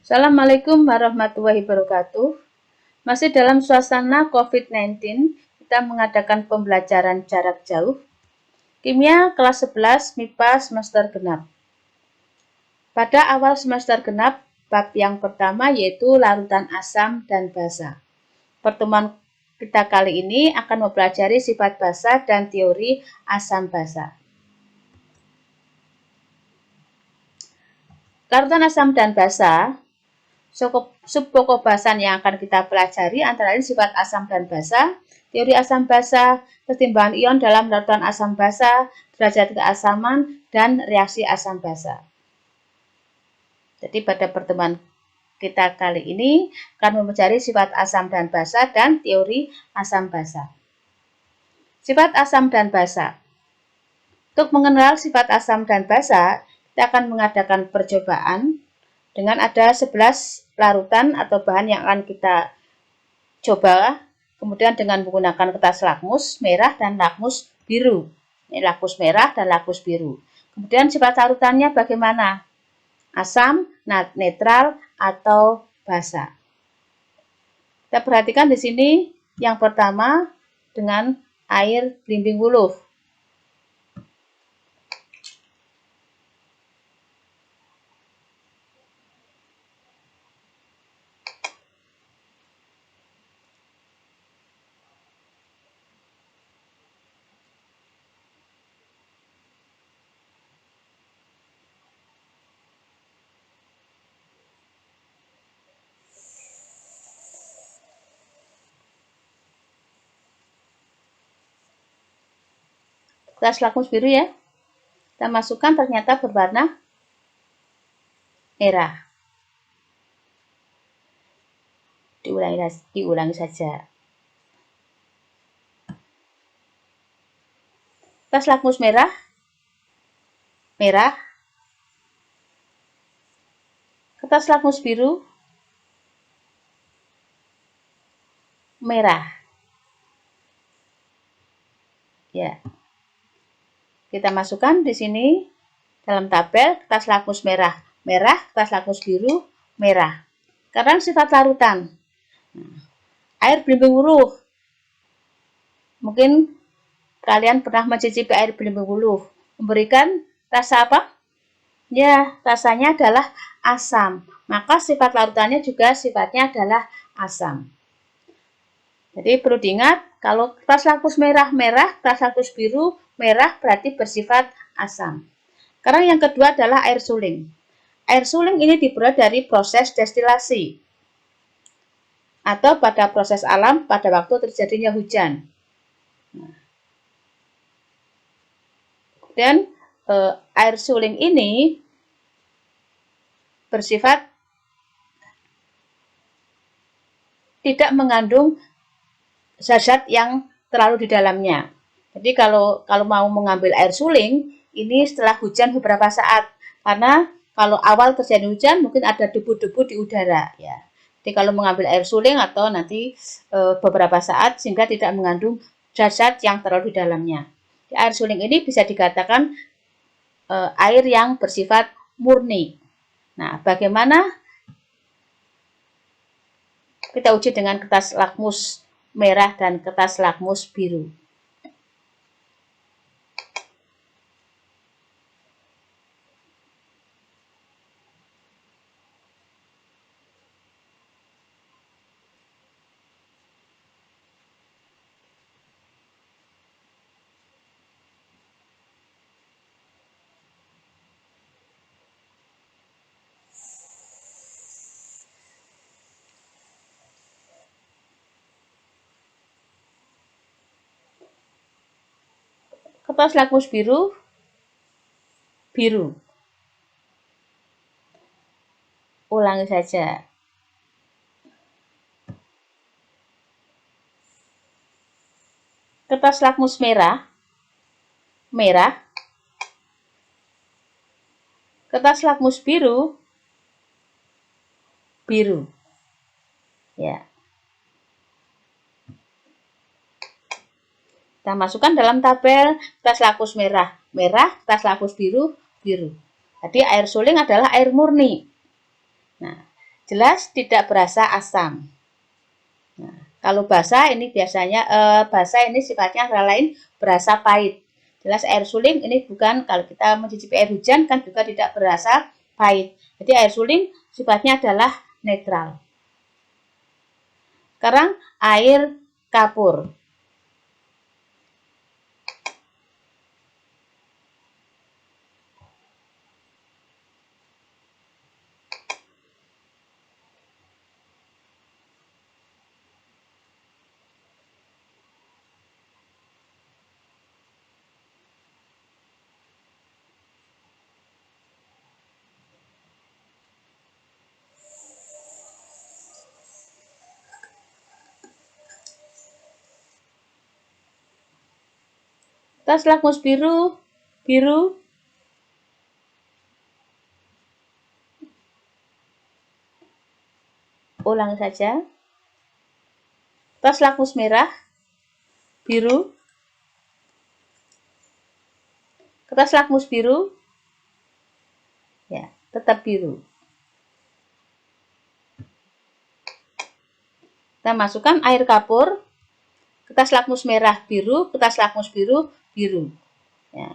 Assalamualaikum warahmatullahi wabarakatuh. Masih dalam suasana COVID-19, kita mengadakan pembelajaran jarak jauh. Kimia kelas 11 MIPA semester genap. Pada awal semester genap, bab yang pertama yaitu larutan asam dan basa. Pertemuan kita kali ini akan mempelajari sifat basa dan teori asam basa. Larutan asam dan basa, subpokok bahasan yang akan kita pelajari antara lain sifat asam dan basa, teori asam basa, kesetimbangan ion dalam larutan asam basa, derajat keasaman, dan reaksi asam basa. Jadi pada pertemuan kita kali ini akan mempelajari sifat asam dan basa dan teori asam basa. Sifat asam dan basa. Untuk mengenal sifat asam dan basa, kita akan mengadakan percobaan dengan ada 11 larutan atau bahan yang akan kita coba, kemudian dengan menggunakan kertas lakmus merah dan lakmus biru. Ini lakmus merah dan lakmus biru. Kemudian sifat larutannya bagaimana? Asam, netral, atau basa. Kita perhatikan di sini yang pertama dengan air belimbing wuluh. Kertas lakmus biru ya. Kita masukkan ternyata berwarna merah. Diulangi saja. Kertas lakmus merah, merah. Kertas lakmus biru, merah. Ya. Kita masukkan di sini dalam tabel kertas lakmus merah, merah, kertas lakmus biru, merah. Sekarang sifat larutan. Air belimbing wuluh. Mungkin kalian pernah mencicipi air belimbing wuluh. Memberikan rasa apa? Ya, rasanya adalah asam. Maka sifat larutannya juga sifatnya adalah asam. Jadi perlu diingat, kalau kertas lakmus merah, merah, kertas lakmus biru, merah berarti bersifat asam. Sekarang yang kedua adalah air suling. Air suling ini diperoleh dari proses destilasi atau pada proses alam pada waktu terjadinya hujan. Kemudian air suling ini bersifat tidak mengandung zat-zat yang terlalu di dalamnya. Jadi kalau mau mengambil air suling, ini setelah hujan beberapa saat. Karena kalau awal terjadi hujan, mungkin ada debu-debu di udara. Ya. Jadi kalau mengambil air suling atau nanti beberapa saat, sehingga tidak mengandung zat-zat yang terlalu di dalamnya. Di air suling ini bisa dikatakan air yang bersifat murni. Nah, bagaimana kita uji dengan kertas lakmus merah dan kertas lakmus biru. Kertas lakmus biru, biru. Ulangi saja. Kertas lakmus merah, merah. Kertas lakmus biru, biru. Ya. Kita masukkan dalam tabel kertas lakmus merah, merah, kertas lakmus biru, biru. Jadi air suling adalah air murni. Nah, jelas tidak berasa asam. Nah, kalau basa ini biasanya basa ini sifatnya antara lain berasa pahit. Jelas air suling ini bukan, kalau kita mencicipi air hujan kan juga tidak berasa pahit. Jadi air suling sifatnya adalah netral. Sekarang air kapur. Tas lakmus biru, biru. Ulang saja. Tas lakmus merah, biru. Kertas lakmus biru, ya, tetap biru. Kita masukkan air kapur, kertas lakmus merah biru, kertas lakmus biru, biru. Ya.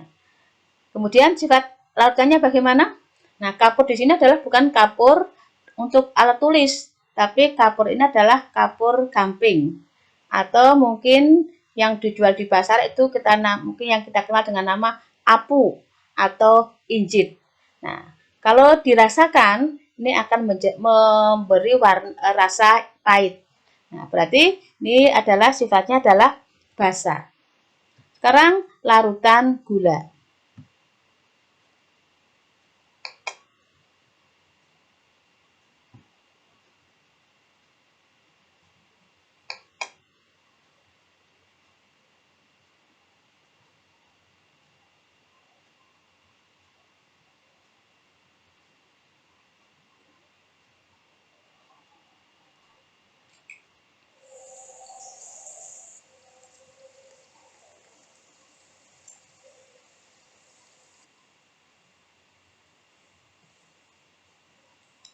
Kemudian sifat larutannya bagaimana? Nah, kapur di sini adalah bukan kapur untuk alat tulis, tapi kapur ini adalah kapur gamping. Atau mungkin yang dijual di pasar itu mungkin yang kita kenal dengan nama apu atau injit. Nah, kalau dirasakan ini akan memberi rasa pahit. Nah, berarti ini adalah sifatnya adalah basa. Sekarang larutan gula.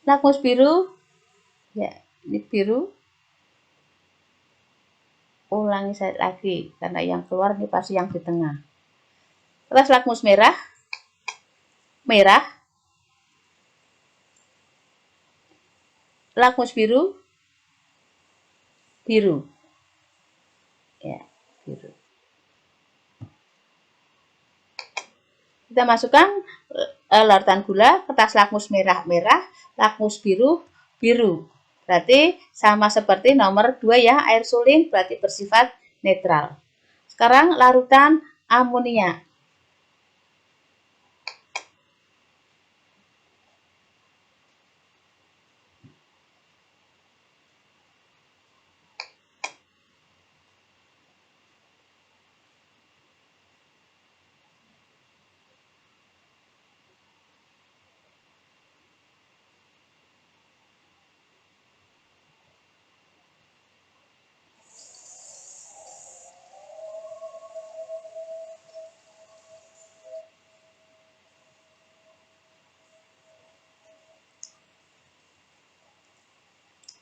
Lakmus biru, ya, ini biru. Ulangi lagi, karena yang keluar ini pasti yang di tengah. Kertas lakmus merah, merah. Lakmus biru, biru. Ya, biru. Kita masukkan larutan gula, kertas lakmus merah, merah, lakmus biru, biru. Berarti sama seperti nomor 2 ya, air suling berarti bersifat netral. Sekarang larutan amonia.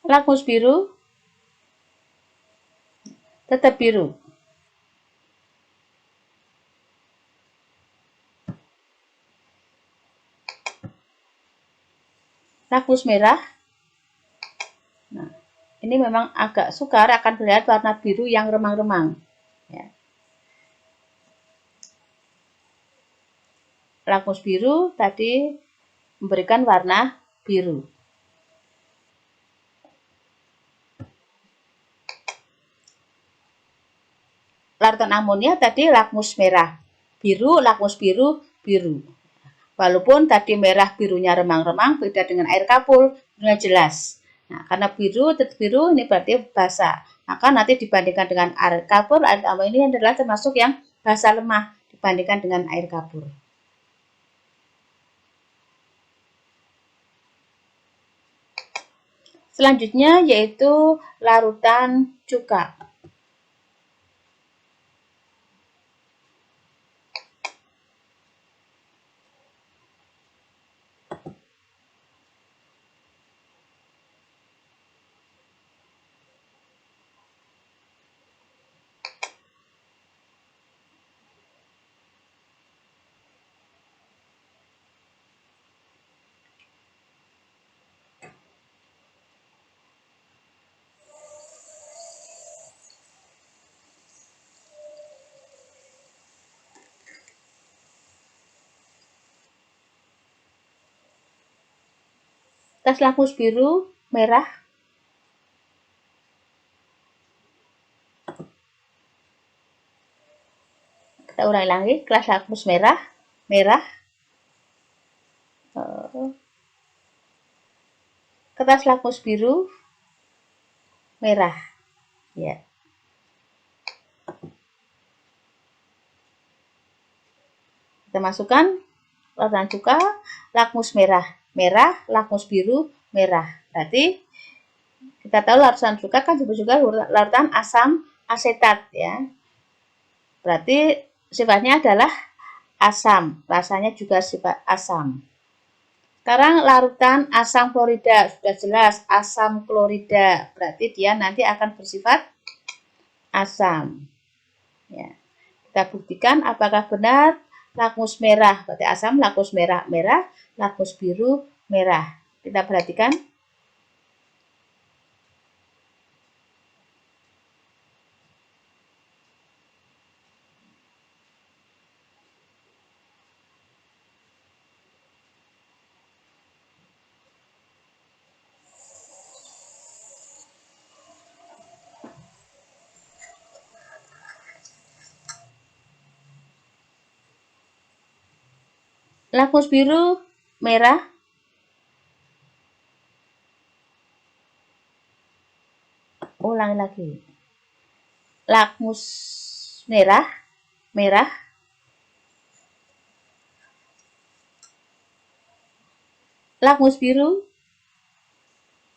Lakmus biru, tetap biru. Lakmus merah. Nah, ini memang agak sukar, akan terlihat warna biru yang remang-remang. Ya. Lakmus biru tadi memberikan warna biru. Larutan amonia tadi lakmus merah, biru, lakmus biru, biru. Walaupun tadi merah birunya remang-remang, beda dengan air kapur, birunya jelas. Nah, karena biru, tetap biru, ini berarti basa. Maka nanti dibandingkan dengan air kapur, air amonia ini adalah termasuk yang basa lemah dibandingkan dengan air kapur. Selanjutnya yaitu larutan cuka. Kertas lakmus biru, merah. Kita ulangi lagi, kertas lakmus merah, merah. Kertas lakmus biru, merah. Ya. Kita masukkan larutan cuka, lakmus merah, merah, lakmus biru, merah. Berarti kita tahu larutan cuka kan juga larutan asam asetat ya. Berarti sifatnya adalah asam, rasanya juga sifat asam. Sekarang larutan asam klorida, sudah jelas asam klorida, berarti dia nanti akan bersifat asam. Ya. Kita buktikan apakah benar lakmus merah, berarti asam, lakmus merah, merah, lakmus biru, merah. Kita perhatikan. Lakmus biru, merah. Ulangi lagi. Lakmus merah, merah. Lakmus biru,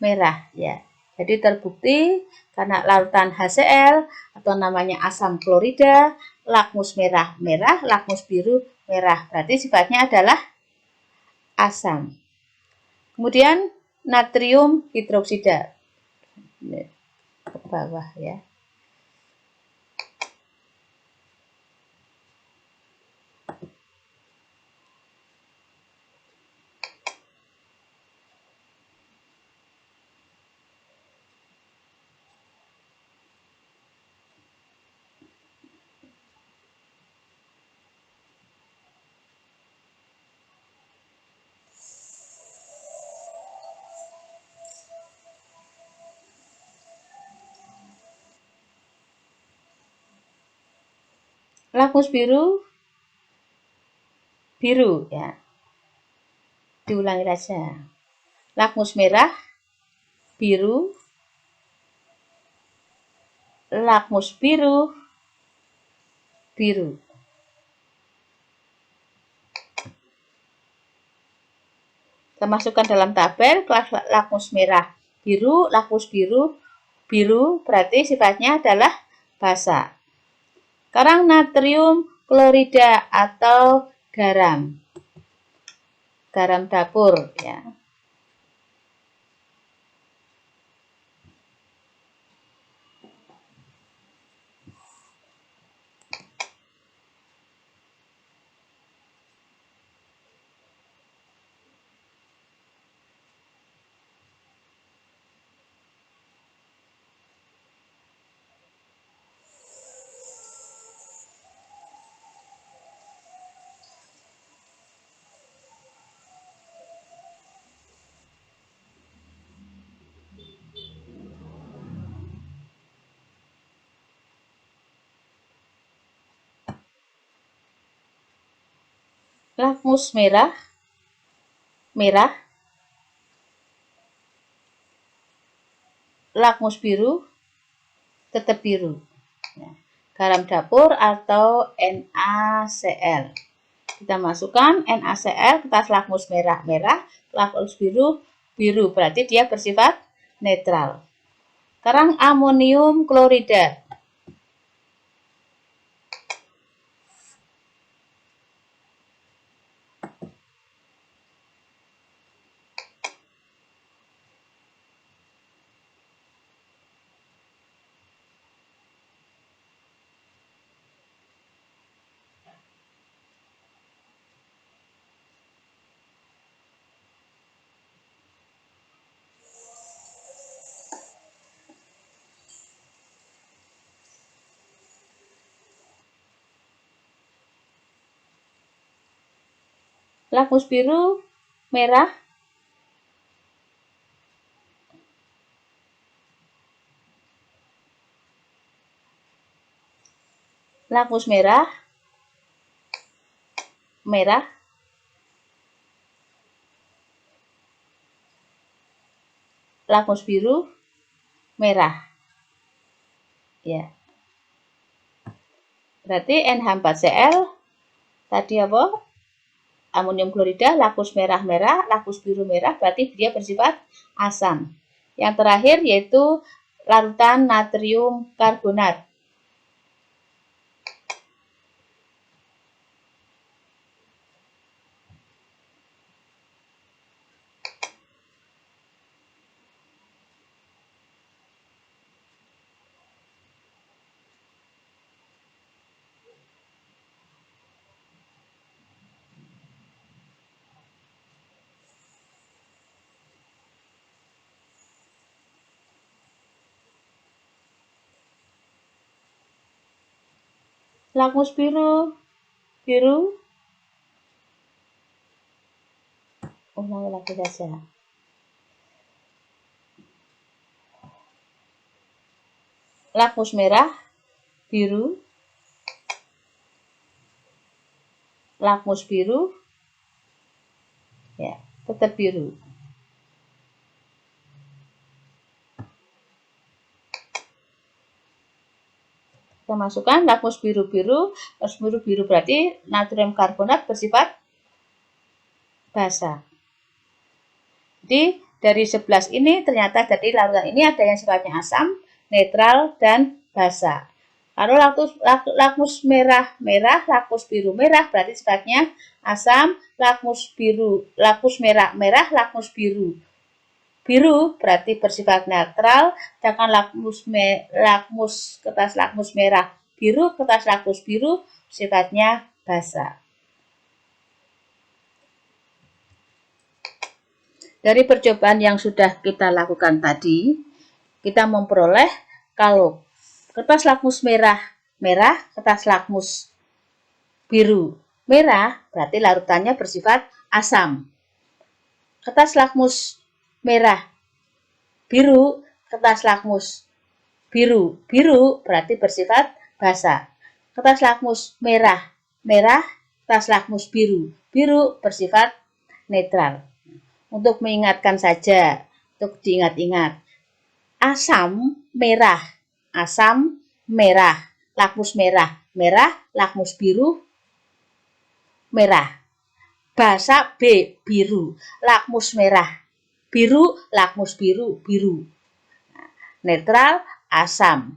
merah ya. Jadi terbukti karena larutan HCl atau namanya asam klorida, lakmus merah, merah, lakmus biru, merah. Berarti sifatnya adalah asam. Kemudian natrium hidroksida. Ke bawah ya. Lakmus biru, biru ya. Diulangi saja. Lakmus merah, biru. Lakmus biru, biru. Kita masukkan dalam tabel kelas lakmus merah, biru, lakmus biru, biru berarti sifatnya adalah basa. Sekarang natrium klorida atau garam. Garam dapur ya. Lakmus merah, merah. Lakmus biru, tetap biru. Garam dapur atau NaCl. Kita masukkan NaCl ke tas lakmus merah, merah, lakmus biru, biru. Berarti dia bersifat netral. Sekarang amonium klorida. Lakmus biru, merah. lakmus merah, merah, lakmus biru, merah. Ya. Berarti NH4Cl tadi apa? Amonium klorida, lakmus merah-merah, lakmus biru merah, berarti dia bersifat asam. Yang terakhir yaitu larutan natrium karbonat. Lakmus biru, ulangi lagi saja. Lakmus merah, biru, lakmus biru, ya, tetap biru. Kita masukkan lakmus biru-biru, lakmus biru-biru berarti natrium karbonat bersifat basa. Jadi dari 11 ini ternyata dari larutan ini ada yang sifatnya asam, netral, dan basa. Kalau lakmus merah-merah, lakmus biru merah berarti sifatnya asam, lakmus merah-merah, lakmus biru berarti bersifat netral, sedangkan kertas lakmus merah biru, kertas lakmus biru sifatnya basa. Dari percobaan yang sudah kita lakukan tadi, kita memperoleh kalau kertas lakmus merah, kertas lakmus biru, merah, berarti larutannya bersifat asam. Kertas lakmus merah, biru, kertas lakmus biru berarti bersifat basa. Kertas lakmus merah, kertas lakmus biru bersifat netral. Untuk mengingatkan saja, untuk diingat-ingat, asam merah, lakmus merah, lakmus biru, merah. Basa B, biru, lakmus merah, biru, lakmus biru. Netral, asam.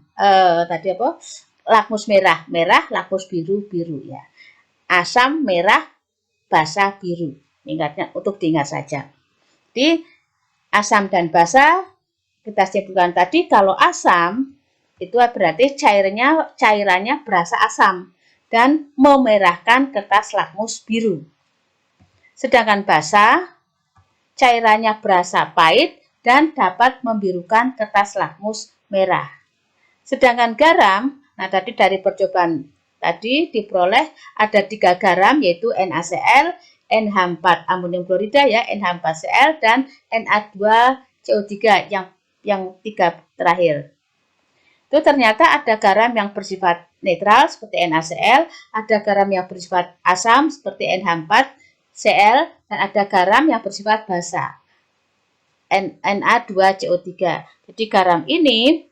Tadi apa? Lakmus merah, lakmus biru ya. Asam merah, basa biru. Ingatnya untuk diingat saja. Jadi asam dan basa kita simpulkan tadi kalau asam itu berarti cairannya berasa asam dan memerahkan kertas lakmus biru. Sedangkan basa cairannya berasa pahit dan dapat membirukan kertas lakmus merah. Sedangkan garam, nah tadi dari percobaan tadi diperoleh ada 3 garam yaitu NaCl, NH4 amonium klorida ya, NH4Cl dan Na2CO3 yang 3 terakhir. Itu ternyata ada garam yang bersifat netral seperti NaCl, ada garam yang bersifat asam seperti NH4Cl dan ada garam yang bersifat basa Na2CO3. Jadi garam ini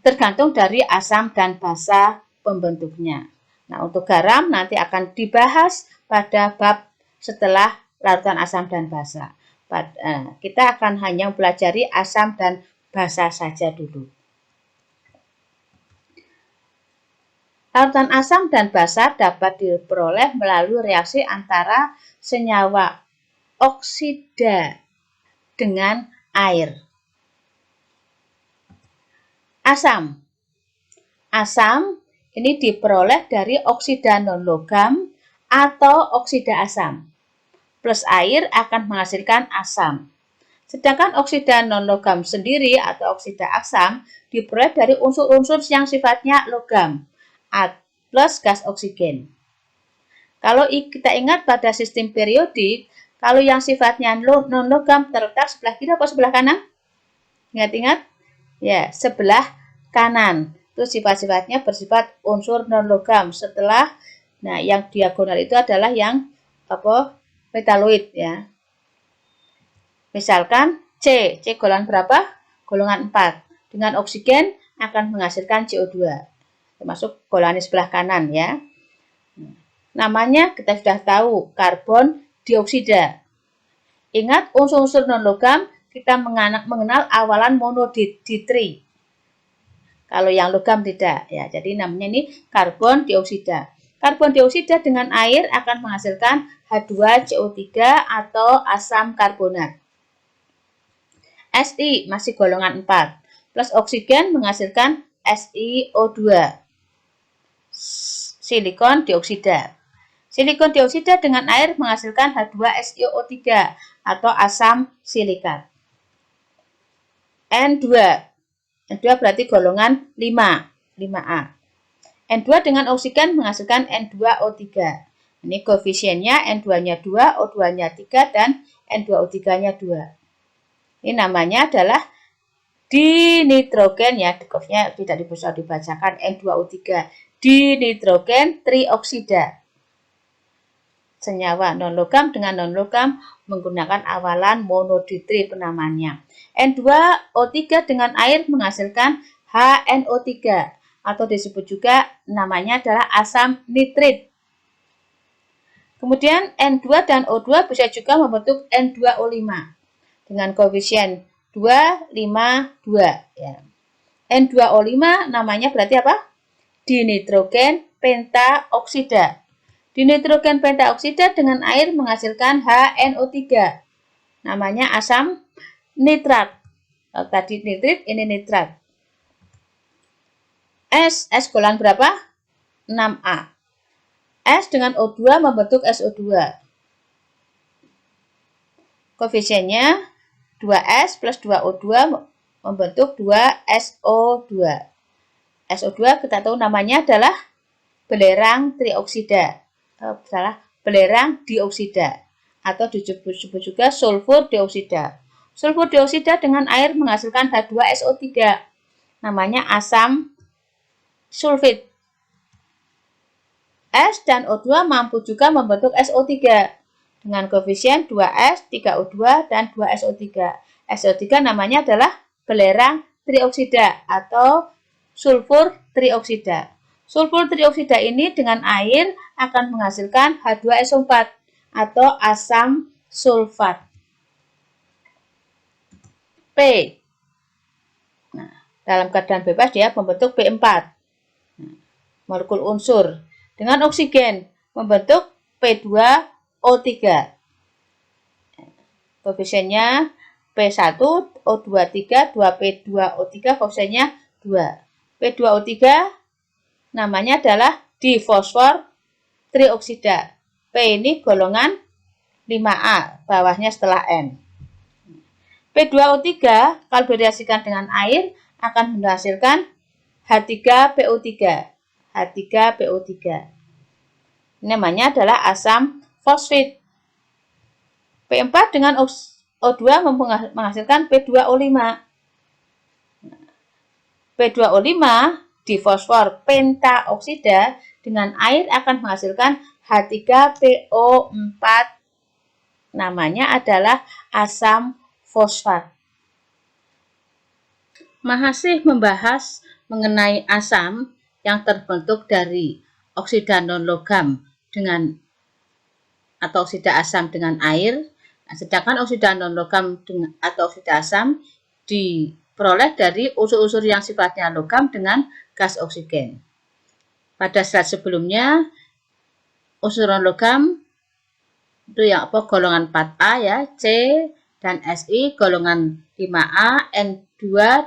tergantung dari asam dan basa pembentuknya. Nah, untuk garam nanti akan dibahas pada bab setelah larutan asam dan basa. Kita akan hanya mempelajari asam dan basa saja dulu. Larutan asam dan basa dapat diperoleh melalui reaksi antara senyawa oksida dengan air. Asam ini diperoleh dari oksida non-logam atau oksida asam. Plus air akan menghasilkan asam. Sedangkan oksida non-logam sendiri atau oksida asam diperoleh dari unsur-unsur yang sifatnya logam plus gas oksigen. Kalau kita ingat pada sistem periodik, kalau yang sifatnya non-logam terletak sebelah kiri atau sebelah kanan? Ingat-ingat? Ya, sebelah kanan. Terus sifat-sifatnya bersifat unsur non-logam. Setelah, nah yang diagonal itu adalah yang metaloid ya. Misalkan C golongan berapa? Golongan 4. Dengan oksigen akan menghasilkan CO2. Termasuk golongan di sebelah kanan ya. Namanya kita sudah tahu, karbon dioksida. Ingat unsur-unsur non-logam kita mengenal awalan monoditri. Kalau yang logam tidak ya. Jadi namanya ini karbon dioksida. Karbon dioksida dengan air akan menghasilkan H2CO3 atau asam karbonat. Si masih golongan 4 plus oksigen menghasilkan SiO2. Silikon dioksida. Silikon dioksida dengan air menghasilkan H2SiO3 atau asam silikat. N2 berarti golongan 5A. N2 dengan oksigen menghasilkan N2O3. Ini koefisiennya N2-nya 2, O2-nya 3, dan N2O3-nya 2. Ini namanya adalah dinitrogen ya, dekofnya tidak bisa dibacakan N2O3. Dinitrogen trioksida. Senyawa non-logam dengan non-logam menggunakan awalan monoditri penamaannya. N2O3 dengan air menghasilkan HNO3 atau disebut juga namanya adalah asam nitrit. Kemudian N2 dan O2 bisa juga membentuk N2O5 dengan koefisien 2, 5, 2 ya. N2O5 namanya berarti apa? Dinitrogen pentaoksida. Dinitrogen pentaoksida dengan air menghasilkan HNO3. Namanya asam nitrat. Kalau tadi nitrit, ini nitrat. S golongan berapa? 6A. S dengan O2 membentuk SO2. Koefisiennya 2S plus 2O2 membentuk 2SO2. SO2 kita tahu namanya adalah belerang trioksida. Belerang dioksida atau disebut juga sulfur dioksida. Sulfur dioksida dengan air menghasilkan H2SO3. Namanya asam sulfit. S dan O2 mampu juga membentuk SO3 dengan koefisien 2S, 3O2, dan 2SO3. SO3 namanya adalah belerang trioksida atau sulfur trioksida. Sulfur trioksida ini dengan air akan menghasilkan H2SO4 atau asam sulfat. P. Nah, dalam keadaan bebas dia membentuk P4. Molekul unsur. Dengan oksigen membentuk P2O3. Koefisiennya P1, O2 3, 2P2O3, koefisiennya 2. P2O3 namanya adalah difosfor trioksida. P ini golongan 5A, bawahnya setelah N. P2O3 kalau direaksikan dengan air akan menghasilkan H3PO3. H3PO3. Namanya adalah asam fosfit. P4 dengan O2 menghasilkan P2O5. P2O5 difosfor pentaoksida dengan air akan menghasilkan H3PO4. Namanya adalah asam fosfat. Masih membahas mengenai asam yang terbentuk dari oksida non-logam dengan atau oksida asam dengan air, sedangkan oksida non-logam atau oksida asam diperoleh dari unsur-unsur yang sifatnya logam dengan gas oksigen. Pada slide sebelumnya, unsur non-logam itu yang golongan 4A ya, C dan Si, golongan 5A, N2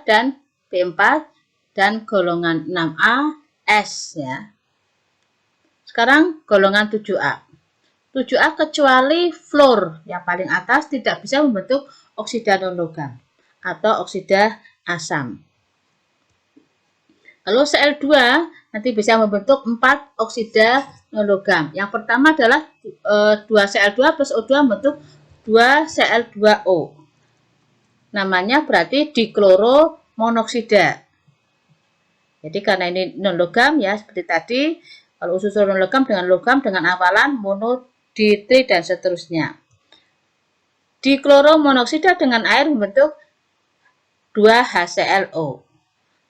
dan P4, dan golongan 6A, S ya. Sekarang golongan 7A. 7A kecuali fluor yang paling atas tidak bisa membentuk oksida non-logam atau oksida asam. Lalu Cl2 nanti bisa membentuk 4 oksida non-logam. Yang pertama adalah 2Cl2 plus O2 membentuk 2Cl2O. Namanya berarti dikloromonoksida. Jadi karena ini non logam ya seperti tadi, kalau unsur non logam dengan awalan mono, di, tri dan seterusnya. Dikloromonoksida dengan air membentuk 2HClO.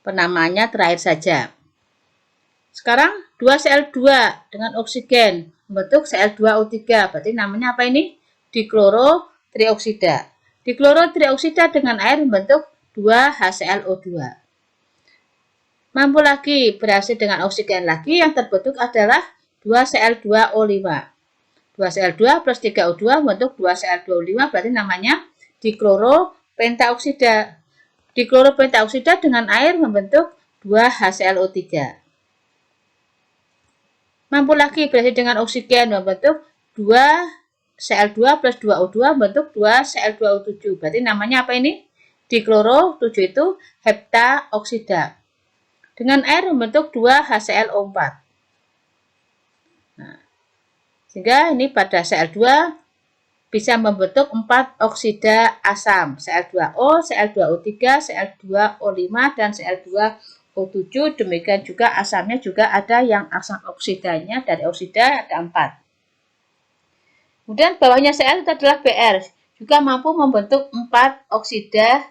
Penamaannya terakhir saja. Sekarang 2Cl2 dengan oksigen membentuk Cl2O3. Berarti namanya apa ini? Diklorotrioksida. Diklorotrioksida dengan air membentuk 2HClO2. Mampu lagi bereaksi dengan oksigen lagi, yang terbentuk adalah 2Cl2O5. 2Cl2 plus 3O2 membentuk 2Cl2O5, berarti namanya dikloropentaoksida. Dikloropentaoksida dengan air membentuk 2HClO3. Mampu lagi bereaksi dengan oksigen membentuk 2Cl2 plus 2O2 membentuk 2Cl2O7. Berarti namanya apa ini? Dikloro 7 itu heptaoksida. Dengan air membentuk 2HClO4. Nah, sehingga ini pada Cl2 bisa membentuk 4 oksida asam. Cl2O, Cl2O3, Cl2O5, dan Cl2O7. Demikian juga asamnya juga ada yang asam oksidanya, dari oksida ada 4. Kemudian bawahnya Cl itu adalah Br. Juga mampu membentuk 4 oksida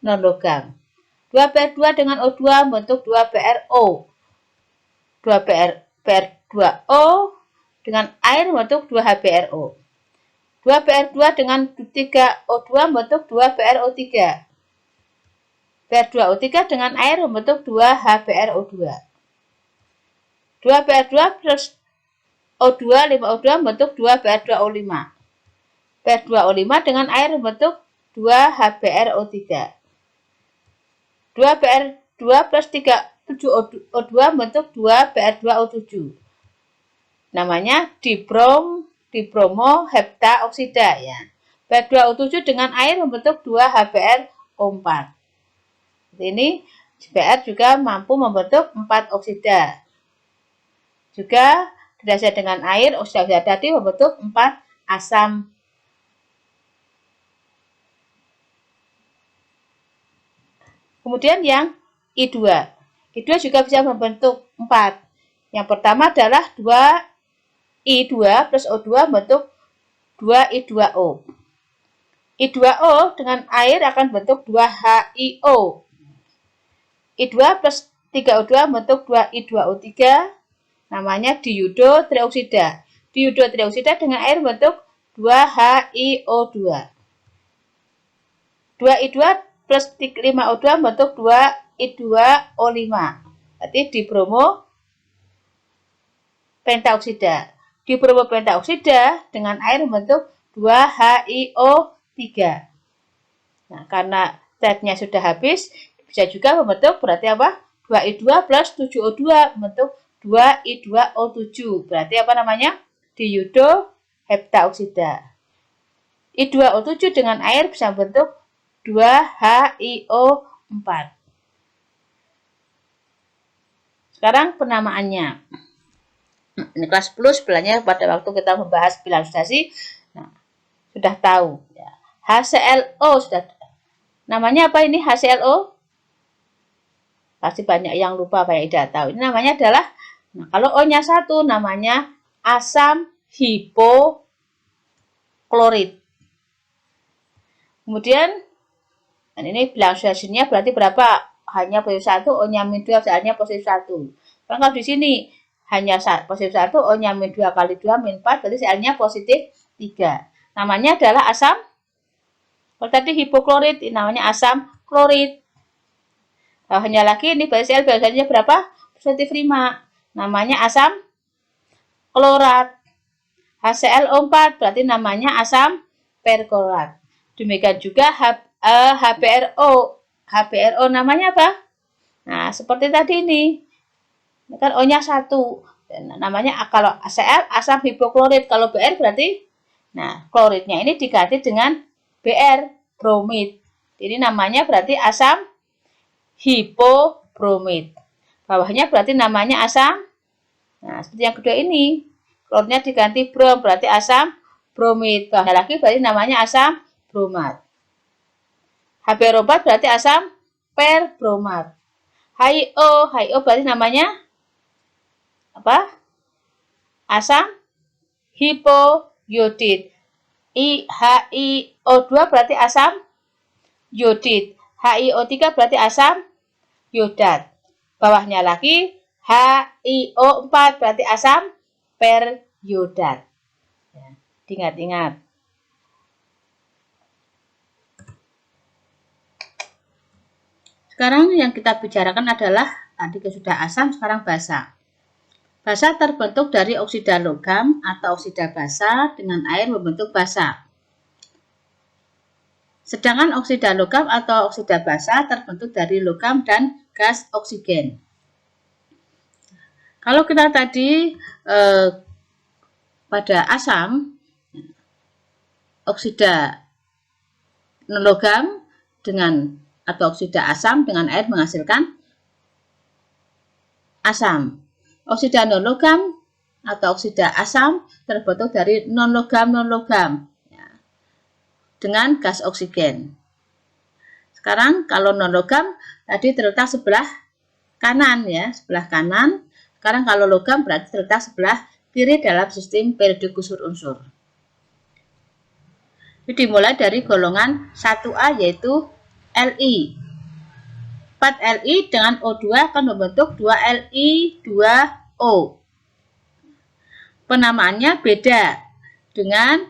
non-logam. 2Br2 dengan O2 membentuk 2BrO. 2Br2O dengan air membentuk 2HBrO. 2Br2 dengan 3O2 membentuk 2BrO3. Br2O3 dengan air membentuk 2HBrO2. 2Br2 plus O2, 5O2 membentuk 2Br2O5. Br2O5 dengan air membentuk 2HBrO3. 2Br2 plus 3O2 membentuk 2Br2O7. Namanya dibromo heptaoksida ya. Br2O7 dengan air membentuk 2HBrO4. Ini Br juga mampu membentuk 4 oksida. Juga reaksi dengan air, oksida tadi membentuk 4 asam. Kemudian yang I2. I2 juga bisa membentuk 4. Yang pertama adalah 2I2 plus O2 membentuk 2I2O. I2O dengan air akan bentuk 2HIO. I2 plus 3O2 membentuk 2I2O3. Namanya diiodotrioksida. Diiodotrioksida dengan air membentuk 2HiO2. 2I2 plus 5O2 membentuk 2I2O5. Berarti dibromo pentaoksida. Dibromo pentaoksida dengan air membentuk 2HiO3. Nah, karena statnya sudah habis, bisa juga membentuk berarti apa? 2I2 plus 7O2 membentuk 2I2O7. Berarti apa namanya? Diiodo heptaoksida. I2O7 dengan air bisa membentuk 2HiO4. Sekarang penamaannya. Ini kelas 10 sebenarnya pada waktu kita membahas bilansasi, nah, sudah tahu. Ya. HClO sudah. Namanya apa ini HClO? Pasti banyak yang lupa, banyak tidak tahu. Ini namanya adalah, nah, kalau O-nya 1 namanya asam hipoklorit. Kemudian, dan ini bilansasinya berarti berapa? Hanya positif 1, O-nya -2, Cl-nya positif 1. Kalau di sini hanya positif 1, O-nya -2 kali 2, -4, berarti Cl-nya positif 3. Namanya adalah asam, kalau tadi hipoklorit, namanya asam klorit. Hanya lagi, ini berarti Cl biasanya berapa? Positif 5. Namanya asam klorat. HClO4 berarti namanya asam perklorat. Demikian juga HBrO. HBrO namanya apa? Nah, seperti tadi ini. Ini kan O-nya 1. Namanya kalau Cl asam hipoklorit. Kalau Br berarti, nah, kloritnya ini diganti dengan Br, bromid. Jadi namanya berarti asam hipobromid. Bawahnya berarti namanya asam. Nah, seperti yang kedua ini. Klornya diganti brom, berarti asam bromid. Bawahnya lagi berarti namanya asam bromat. HBr4 berarti asam perbromat. HiO, HiO berarti namanya apa? Asam hipoiodid. HiO2 berarti asam iodid. HiO3 berarti asam iodat. Bawahnya lagi HiO4 berarti asam periodat. Ya, ingat-ingat. Sekarang yang kita bicarakan adalah tadi sudah asam, sekarang basa. Basa terbentuk dari oksida logam atau oksida basa dengan air membentuk basa. Sedangkan oksida logam atau oksida basa terbentuk dari logam dan gas oksigen. Kalau kita tadi pada asam, oksida logam dengan atau oksida asam dengan air menghasilkan asam. Oksida non-logam atau oksida asam terbentuk dari non-logam ya, dengan gas oksigen. Sekarang kalau non-logam tadi terletak sebelah kanan ya, sebelah kanan. Sekarang kalau logam berarti terletak sebelah kiri dalam sistem periodik unsur-unsur. Ini dimulai dari golongan 1A yaitu Li. 4 Li dengan O2 akan membentuk 2 Li 2O. Penamaannya beda dengan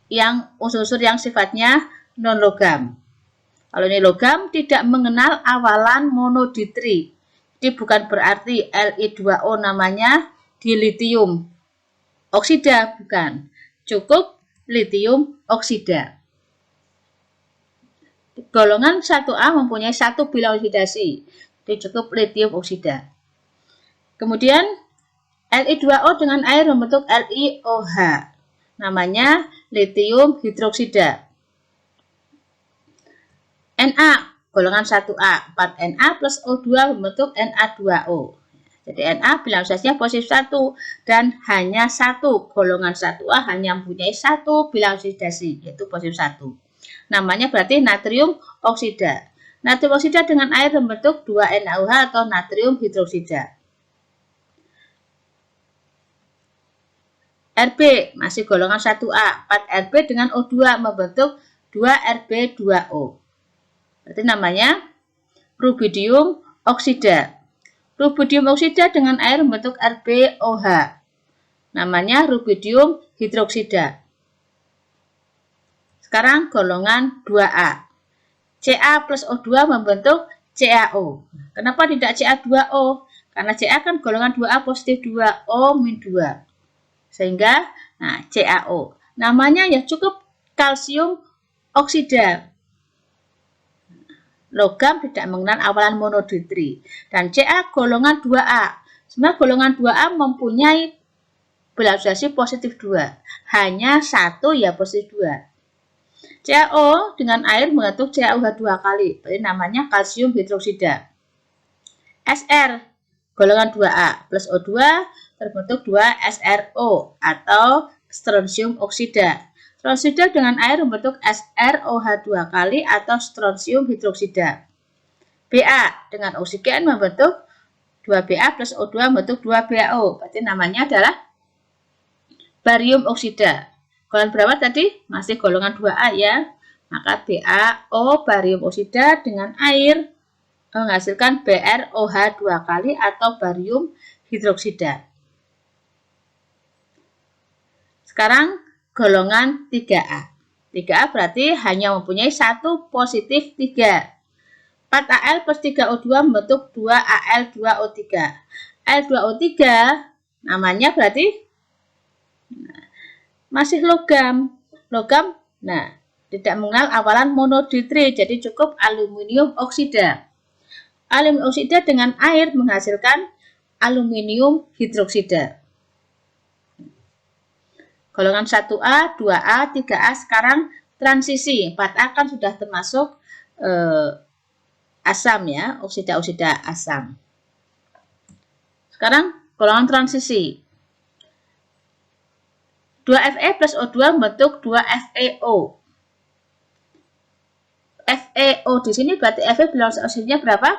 yang unsur-unsur yang sifatnya non-logam. Kalau ini logam tidak mengenal awalan monoditri. Jadi bukan berarti Li2O namanya dilitium oksida, bukan. Cukup litium oksida. Golongan 1A mempunyai satu bilangan oksidasi, jadi cukup litium oksida. Kemudian Li2O dengan air membentuk LiOH, namanya litium hidroksida. Na, golongan 1A, 4Na plus O2 membentuk Na2O. Jadi Na bilangan oksidasinya positif 1 dan hanya satu, golongan 1A hanya mempunyai satu bilangan oksidasi, yaitu positif 1. Namanya berarti natrium oksida. Natrium oksida dengan air membentuk 2NaOH atau natrium hidroksida. Rb masih golongan 1A, 4Rb dengan O2 membentuk 2Rb2O. Berarti namanya rubidium oksida. Rubidium oksida dengan air membentuk RbOH. Namanya rubidium hidroksida. Sekarang golongan 2A. Ca plus O2 membentuk CaO. Kenapa tidak Ca2O? Karena Ca kan golongan 2A positif 2, O min 2. Sehingga, nah CaO. Namanya ya cukup kalsium oksida. Logam tidak mengenal awalan monoditri. Dan Ca golongan 2A. Sebenarnya golongan 2A mempunyai bilangan oksidasi positif 2. Hanya satu ya positif 2. CaO dengan air membentuk CaOH 2 kali. Berarti namanya kalsium hidroksida. Sr golongan 2A plus O2 terbentuk 2 SRO atau strontium oksida. Strontium dengan air membentuk SrOH 2 kali atau strontium hidroksida. Ba dengan oksigen membentuk 2Ba plus O2 membentuk 2BaO. Berarti namanya adalah barium oksida. Golongan berapa tadi? Masih golongan 2A ya. Maka BaO barium oksida dengan air menghasilkan BrOH 2 kali atau barium hidroksida. Sekarang golongan 3A. 3A berarti hanya mempunyai satu positif 3. 4Al plus 3O2 membentuk 2Al2O3. Al2O3 namanya berarti masih logam. Logam, nah, tidak mengenal awalan monoditri, jadi cukup aluminium oksida. Aluminium oksida dengan air menghasilkan aluminium hidroksida. Golongan 1A, 2A, 3A sekarang transisi. 4A kan sudah termasuk asam ya, oksida-oksida asam. Sekarang golongan transisi. 2Fe plus O2 membentuk 2FeO. FeO di sini berarti Fe bilangan oksigennya berapa?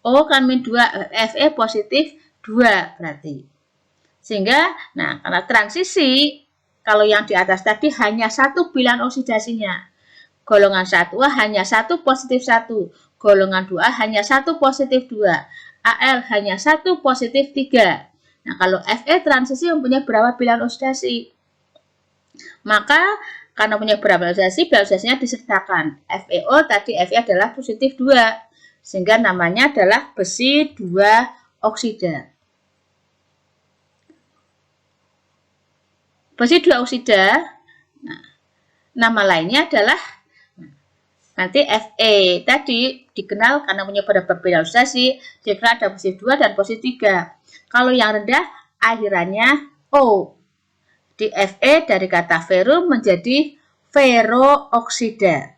O kan min 2, Fe positif 2 berarti. Sehingga, nah karena transisi, kalau yang di atas tadi hanya satu bilangan oksidasinya. Golongan 1A hanya 1 positif 1, golongan 2A hanya 1 positif 2, Al hanya 1 positif 3. Nah, kalau Fe transisi mempunyai berapa bilangan oksidasi? Maka karena punya berapa oksidasi, bilangan oksidasinya disertakan. FeO tadi Fe adalah positif 2, sehingga namanya adalah besi 2 oksida. Besi 2 oksida, nah, nama lainnya adalah nanti Fe tadi dikenal karena punya beberapa bilangan oksidasi, dikenal ada positif 2 dan positif 3. Kalau yang rendah akhirannya O. Di Fe dari kata ferrum menjadi ferrooksida.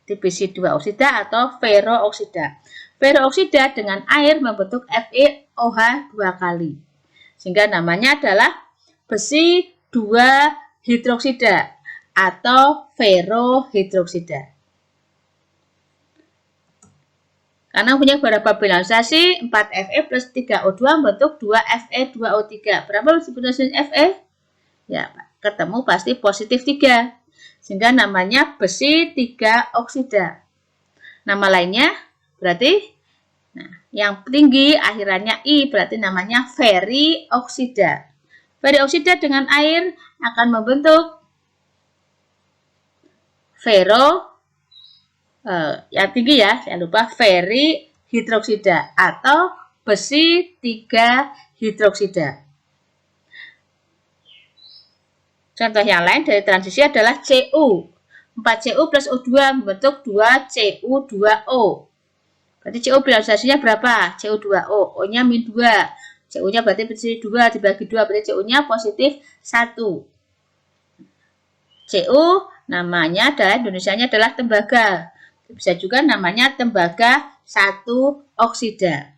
Di besi 2 oksida atau ferrooksida. Ferrooksida dengan air membentuk FeOH 2 kali. Sehingga namanya adalah besi 2 hidroksida atau ferrohidroksida. Karena punya beberapa bilangan oksidasi, 4Fe plus 3O2 membentuk 2Fe2O3. Berapa sebenarnya Fe? Ya, ketemu pasti positif 3. Sehingga namanya besi 3 oksida. Nama lainnya berarti, nah, yang tinggi akhirannya I berarti namanya ferrioksida. Ferrioksida dengan air akan membentuk yang tinggi ya, jangan lupa ferrihidroksida atau besi 3 hidroksida. Contoh yang lain dari transisi adalah Cu. 4Cu plus O2 membentuk 2Cu2O. Berarti Cu bilangan oksidasinya berapa? Cu2O. O-nya min 2. Cu-nya berarti besi 2 dibagi 2. Berarti Cu-nya positif 1. Cu namanya adalah Indonesianya adalah tembaga. Bisa juga namanya tembaga 1 oksida.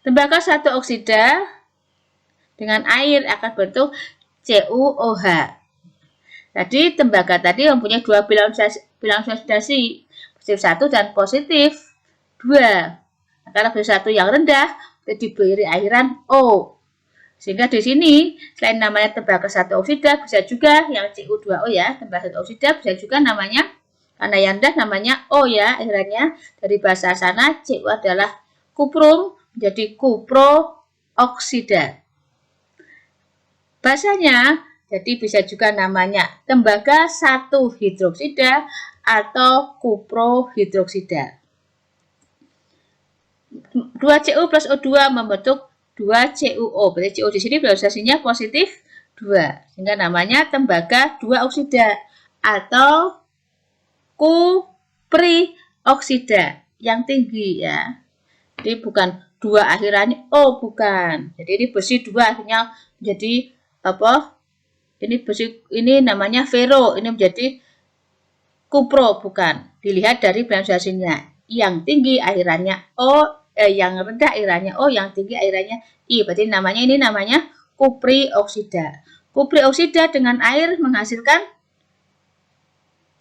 Tembaga 1 oksida dengan air akan bentuk CuOH. Jadi tembaga tadi mempunyai dua bilangan oksidasi, positif 1 dan positif 2. Karena positif 1 yang rendah diberi akhiran O. Sehingga di sini selain namanya tembaga 1 oksida bisa juga yang Cu2O ya, tembaga 1 oksida bisa juga namanya karena yang rendah namanya O ya, akhirannya dari bahasa sana Cu adalah kuprum menjadi kuprooksida. Bahasanya, jadi bisa juga namanya tembaga 1 hidroksida atau kuprohidroksida. 2Cu plus O2 membentuk 2CuO. Berarti Cu di sini bilangan oksidasinya positif 2. Sehingga namanya tembaga 2 oksida atau kuprioksida yang tinggi ya. Jadi bukan 2 akhirannya O, bukan. Jadi ini besi 2 akhirnya menjadi apa? Ini besi ini namanya ferro, ini menjadi kupro, bukan. Dilihat dari bilangan oksidasinya. Yang tinggi akhirannya O, yang rendah akhirannya O, yang tinggi akhirannya I. Berarti namanya ini namanya kuprioksida. Kuprioksida dengan air menghasilkan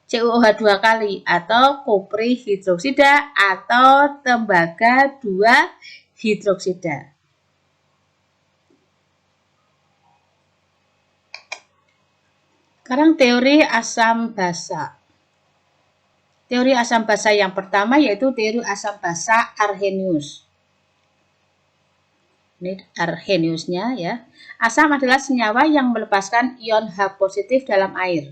CuOH 2 kali atau kuprihidroksida atau tembaga 2 hidroksida. Sekarang teori asam basa. Teori asam basa yang pertama yaitu teori asam basa Arrhenius. Ini Arrheniusnya ya. Asam adalah senyawa yang melepaskan ion H positif dalam air.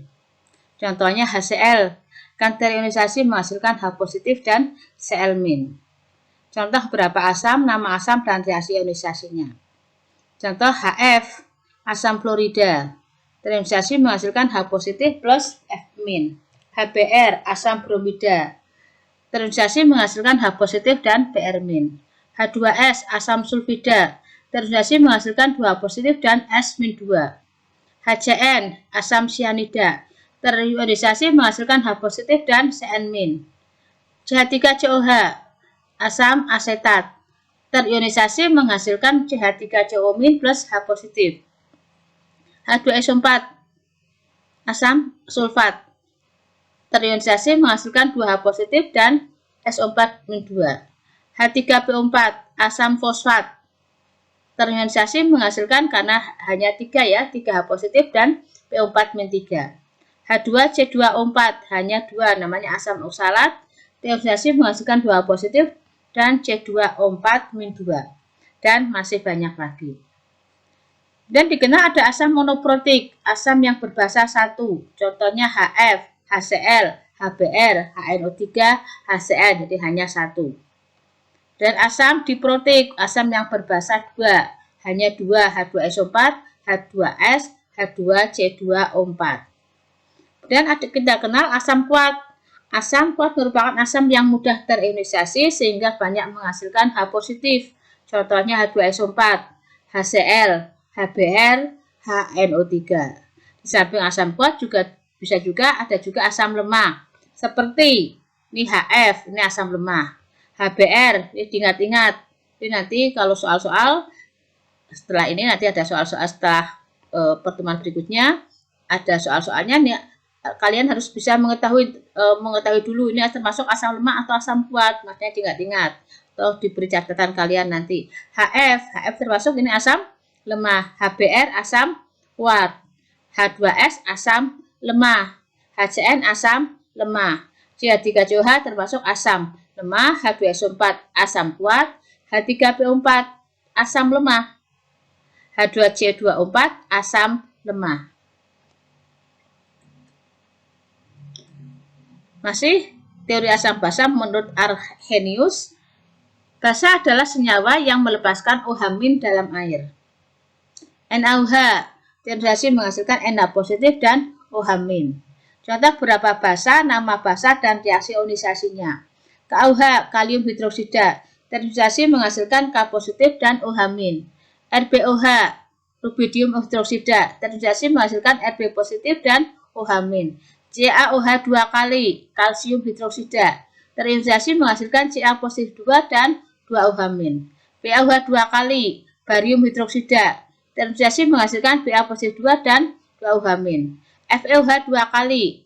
Contohnya HCl, kan terionisasi menghasilkan H positif dan Cl-. Contoh beberapa asam, nama asam dan reaksi ionisasinya. Contoh HF, asam fluorida. Terionisasi menghasilkan H positif plus F-. HBr, asam bromida. Terionisasi menghasilkan H positif dan Br-. H2S, asam sulfida. Terionisasi menghasilkan 2 positif dan S-2. HCN, asam cyanida. Terionisasi menghasilkan H positif dan Cn-. CH3COH, asam asetat. Terionisasi menghasilkan CH3COO- plus H positif. H2SO4, asam sulfat. Terionisasi menghasilkan 2H positif dan SO4-2. H3PO4 asam fosfat terionisasi menghasilkan karena hanya 3 ya, 3H positif dan PO4-3. H2C2O4 hanya 2 namanya asam oksalat, terionisasi menghasilkan 2H positif dan C2O4-2 dan masih banyak lagi. Dan dikenal ada asam monoprotik, asam yang berbasa 1, contohnya HF, HCl, HBr, HNO3, HCl, jadi hanya 1. Dan asam diprotik, asam yang berbasa 2, hanya 2, H2SO4, H2S, H2C2O4. Dan kita kenal asam kuat. Asam kuat merupakan asam yang mudah terionisasi sehingga banyak menghasilkan H positif. Contohnya H2SO4, HCl, HBr, HNO3. Di samping asam kuat bisa juga ada asam lemah. Seperti ini HF, ini asam lemah. HBr, ini diingat-ingat. Ini nanti kalau soal-soal setelah ini nanti ada soal-soal setelah pertemuan berikutnya ada soal-soalnya nih, kalian harus bisa mengetahui dulu ini termasuk asam lemah atau asam kuat, makanya diingat-ingat atau diberi catatan kalian nanti. HF termasuk ini asam lemah, HBr asam kuat, H2S asam lemah, HCN asam lemah, CH3COH termasuk asam lemah, H2SO4 asam kuat, H3PO4 asam lemah, H2C2O4 asam lemah. Masih teori asam basa menurut Arrhenius, basa adalah senyawa yang melepaskan OH- dalam air. NaOH terionisasi menghasilkan NH positif dan OH-. Contoh beberapa basa, nama basa dan reaksi ionisasinya. KaOH, kalium hidroksida, terionisasi menghasilkan K positif dan OH-. RbOH, rubidium hidroksida, terionisasi menghasilkan Rb positif dan OH-. CaOH 2 kali, kalsium hidroksida, terionisasi menghasilkan Ca positif 2 dan 2 OH-. BaOH 2 kali, barium hidroksida, terionisasi menghasilkan Ba positif 2 dan 2 OH-. FeOH 2 kali,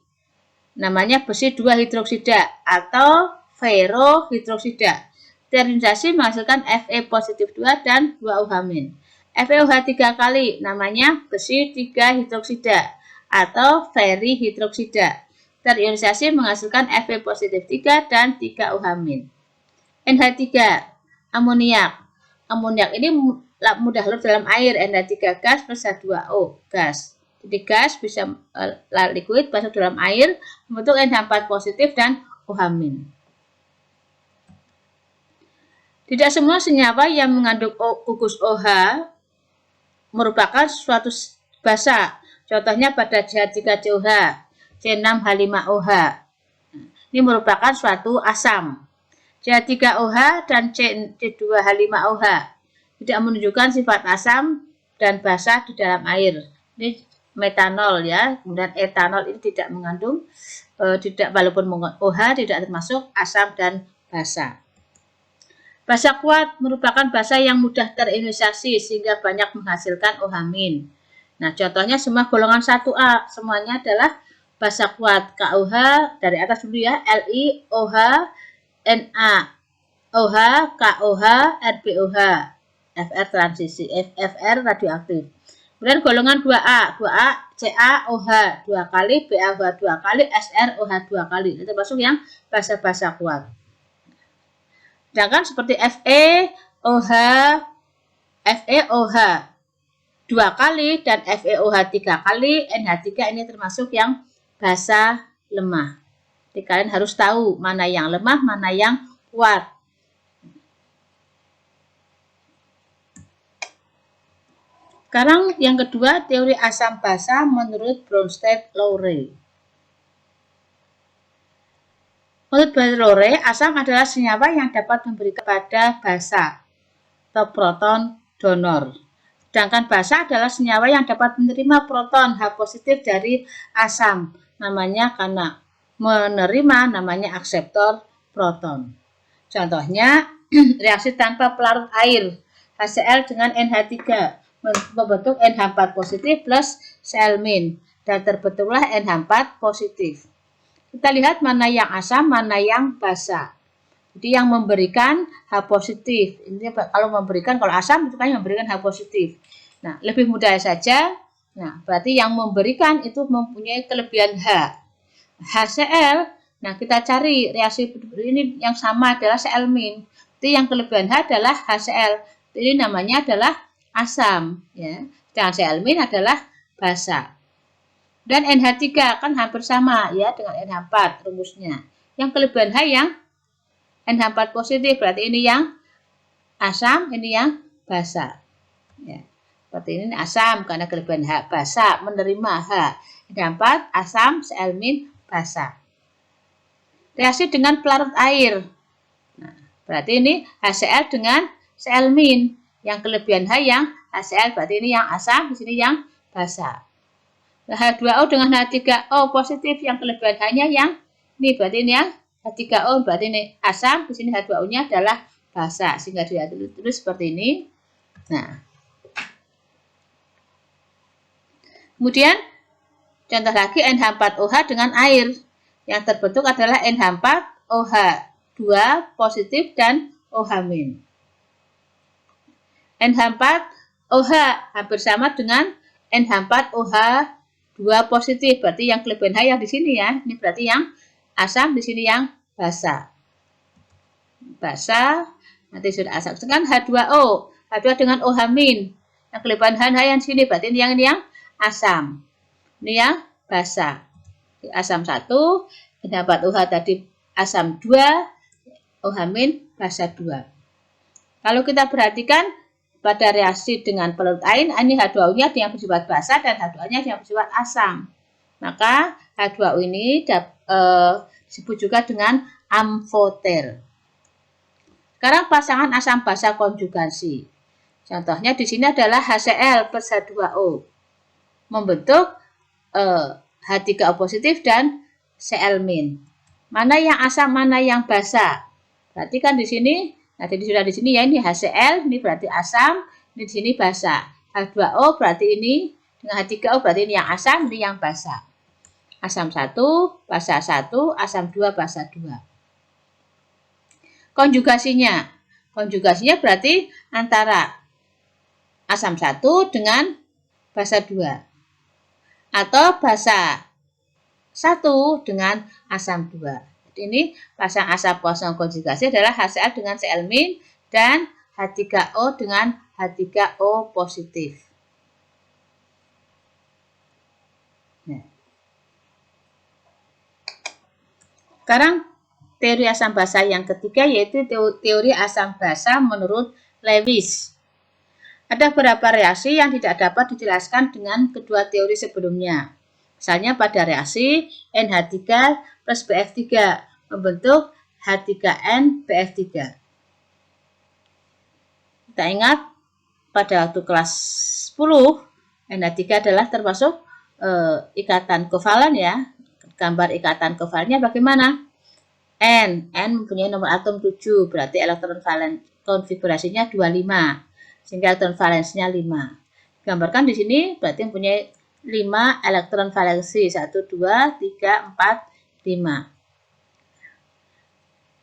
namanya besi 2 hidroksida atau ferrohidroksida, terionisasi menghasilkan Fe positif 2 dan 2 OH-. FeOH 3 kali, namanya besi 3 hidroksida atau ferrihidroksida, terionisasi menghasilkan Fe positif 3 dan 3 OH-. NH3 amoniak. Amoniak ini mudah larut dalam air, NH3 gas plus H2O gas. Jadi gas bisa liquid masuk dalam air membentuk NH4 positif dan OH-. Tidak semua senyawa yang mengandung gugus OH merupakan suatu basa. Contohnya pada CH3COH, C6H5OH. Ini merupakan suatu asam. CH3OH dan C2H5OH tidak menunjukkan sifat asam dan basa di dalam air. Ini metanol ya, kemudian etanol ini tidak mengandung, walaupun OH tidak termasuk asam dan basa. Basa kuat merupakan basa yang mudah terionisasi sehingga banyak menghasilkan OH-. Nah, contohnya semua golongan 1A, semuanya adalah basa kuat. KOH dari atas dulu ya, Li, OH, Na, OH, KOH, RbOH, Fr transisi, Fr radioaktif. Kemudian golongan 2A, CaOH 2 kali, BaOH 2 kali, SrOH 2 kali. Itu termasuk yang basa-basa kuat. Sedangkan seperti FeOH 2 kali dan FeOH 3 kali, NH3 ini termasuk yang basa lemah. Jadi kalian harus tahu mana yang lemah, mana yang kuat. Sekarang yang kedua, teori asam basa menurut Bronsted-Lowry. Menurut Bronsted-Lowry, asam adalah senyawa yang dapat memberi kepada basa atau proton donor. Sedangkan basa adalah senyawa yang dapat menerima proton H positif dari asam. Namanya karena menerima namanya akseptor proton. Contohnya reaksi tanpa pelarut air HCl dengan NH3 membentuk NH4 positif plus Cl- dan terbentuklah NH4 positif. Kita lihat mana yang asam, mana yang basa. Jadi yang memberikan H positif. Ini kalau memberikan, kalau asam itu kan memberikan H positif. Nah, lebih mudah saja. Nah, berarti yang memberikan itu mempunyai kelebihan H. HCl. Nah, kita cari reaksi ini yang sama adalah Cl-. Jadi yang kelebihan H adalah HCl. Ini namanya adalah asam, ya. Dan Cl- adalah basa. Dan NH3 kan hampir sama ya dengan NH4 rumusnya. Yang kelebihan H yang NH4 positif, berarti ini yang asam, ini yang basa. Ya. Seperti ini asam karena kelebihan H, basa menerima H. NH4 asam, Cl- basa. Reaksi dengan pelarut air. Nah, berarti ini HCl dengan Cl-. Yang kelebihan H yang HCl, berarti ini yang asam, di sini yang basa. H2O dengan H3O positif, yang kelebihan H-nya yang ini, berarti ini yang H3O, berarti ini asam, di sini H2O-nya adalah basa, sehingga ditulis seperti ini. Nah, kemudian contoh lagi NH4OH dengan air. Yang terbentuk adalah NH4OH2 positif dan OH-. NH4OH hampir sama dengan NH4OH2 positif, berarti yang kelebihan H yang di sini ya. Ini berarti yang asam, di sini yang basa. Basa, nanti sudah asam. Sedangkan H2O, H2 dengan OH-. Yang kelebihan H yang di sini, berarti ini yang asam. Ini yang basa. Asam 1, NH4OH tadi asam 2, OH- basa 2. Kalau kita perhatikan pada reaksi dengan pelarut air, ini H2O-nya yang bersifat basa dan H2O-nya yang bersifat asam. Maka H2O ini disebut juga dengan amfoter. Sekarang pasangan asam basa konjugasi. Contohnya di sini adalah HCl plus H2O. Membentuk H3O positif dan Cl-. Mana yang asam, mana yang basa? Berarti kan di sini, nah jadi sudah di sini ya, ini HCl, ini berarti asam, ini di sini basa. H2O berarti ini, dengan H3O berarti ini yang asam, ini yang basa. Asam 1, basa 1, asam 2, basa 2. Konjugasinya. Konjugasinya berarti antara asam 1 dengan basa 2. Atau basa 1 dengan asam 2. Jadi ini pasang asam kosong konjugasi adalah HCl dengan Cl- dan H3O dengan H3O positif. Nah. Sekarang teori asam basa yang ketiga yaitu teori asam basa menurut Lewis. Ada beberapa reaksi yang tidak dapat dijelaskan dengan kedua teori sebelumnya. Misalnya pada reaksi NH3 plus BF3 membentuk H3N BF3. Kita ingat pada waktu kelas 10 NH3 adalah termasuk ikatan kovalen ya. Gambar ikatan kovalennya bagaimana? N mempunyai nomor atom 7, berarti elektron valen konfigurasinya 25. Sehingga elektron valensinya 5. Gambarkan di sini berarti mempunyai 5 elektron valensi. 1, 2, 3, 4, 5.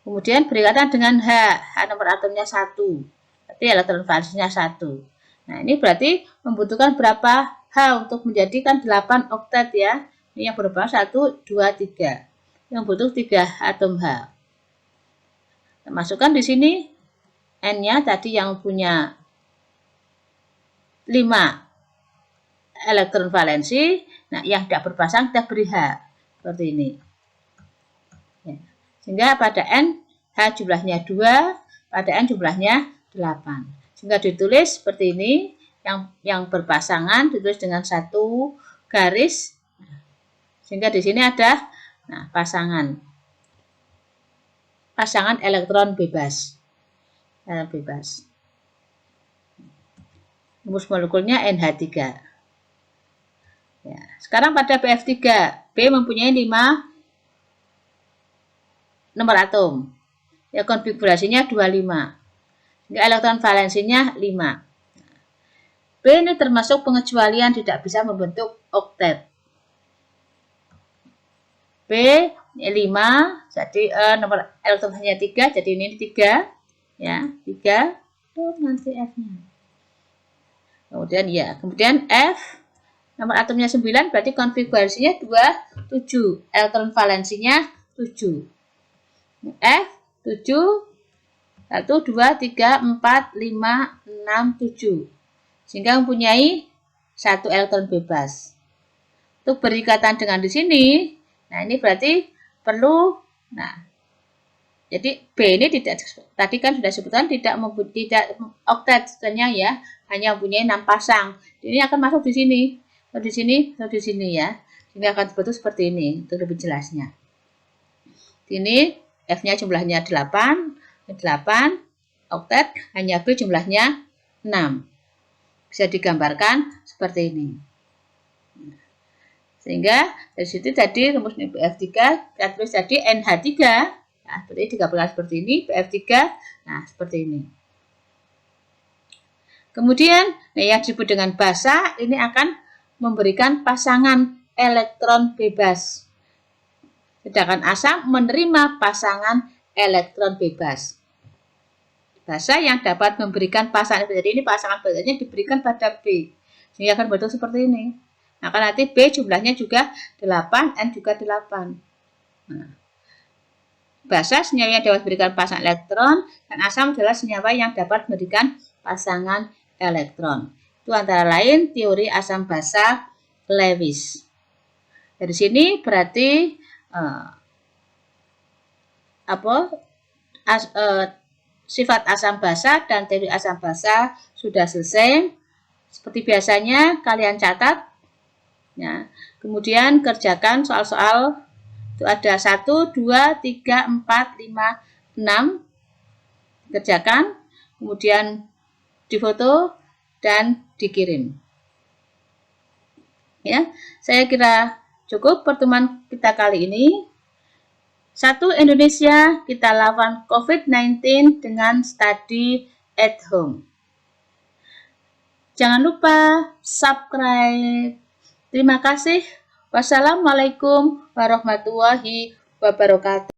Kemudian berikatan dengan H nomor atomnya 1. Berarti elektron valensinya 1. Nah, ini berarti membutuhkan berapa H untuk menjadikan 8 oktet ya. Ini yang berubah 1, 2, 3. Yang butuh 3 atom H. Kita masukkan di sini N-nya tadi yang punya 5 elektron valensi. Nah, yang tidak berpasang kita beri H. Seperti ini. Ya. Sehingga pada N, H jumlahnya 2, pada N jumlahnya 8. Sehingga ditulis seperti ini. Yang berpasangan ditulis dengan 1 garis. Sehingga di sini ada pasangan elektron bebas. Rumus molekulnya NH3. Ya. Sekarang pada BF3, B mempunyai 5 nomor atom. Ya, konfigurasinya 25. Elektron valensinya 5. B ini termasuk pengecualian tidak bisa membentuk oktet. B Ini 5, jadi nomor elektron hanya 3, jadi ini 3, ya, 3, nanti F-nya. Kemudian F, nomor atomnya 9, berarti konfigurasinya 2, 7, elektron valensinya 7. F, 7, 1, 2, 3, 4, 5, 6, 7. Sehingga mempunyai 1 elektron bebas. Untuk berikatan dengan di sini, nah ini berarti perlu, nah, jadi B ini tidak, tadi kan sudah sebutkan tidak oktetnya ya, hanya mempunyai 6 pasang. Ini akan masuk di sini, atau di sini, atau di sini ya. Sehingga akan dibentuk seperti ini, untuk lebih jelasnya. Ini F-nya jumlahnya 8, oktet, hanya B jumlahnya 6. Bisa digambarkan seperti ini. Sehingga dari situ tadi rumusnya BF3, kita tulis tadi NH3, nah seperti digabungkan seperti ini, BF3, nah seperti ini. Kemudian nah, yang disebut dengan basa ini akan memberikan pasangan elektron bebas. Sedangkan asam menerima pasangan elektron bebas. Basa yang dapat memberikan pasangan, jadi ini pasangan basanya diberikan pada B. Sehingga akan bentuk seperti ini. Maka nanti B jumlahnya juga 8, N juga 8. Nah, basa senyawa yang dapat memberikan pasangan elektron, dan asam adalah senyawa yang dapat memberikan pasangan elektron. Itu antara lain teori asam basa Lewis. Dari sini berarti sifat asam basa dan teori asam basa sudah selesai. Seperti biasanya kalian catat. Ya. Kemudian kerjakan soal-soal, itu ada 1, 2, 3, 4, 5, 6. Kerjakan, kemudian difoto dan dikirim. Ya, saya kira cukup pertemuan kita kali ini. 1. Indonesia, kita lawan COVID-19 dengan study at home. Jangan lupa subscribe. Terima kasih. Wassalamualaikum warahmatullahi wabarakatuh.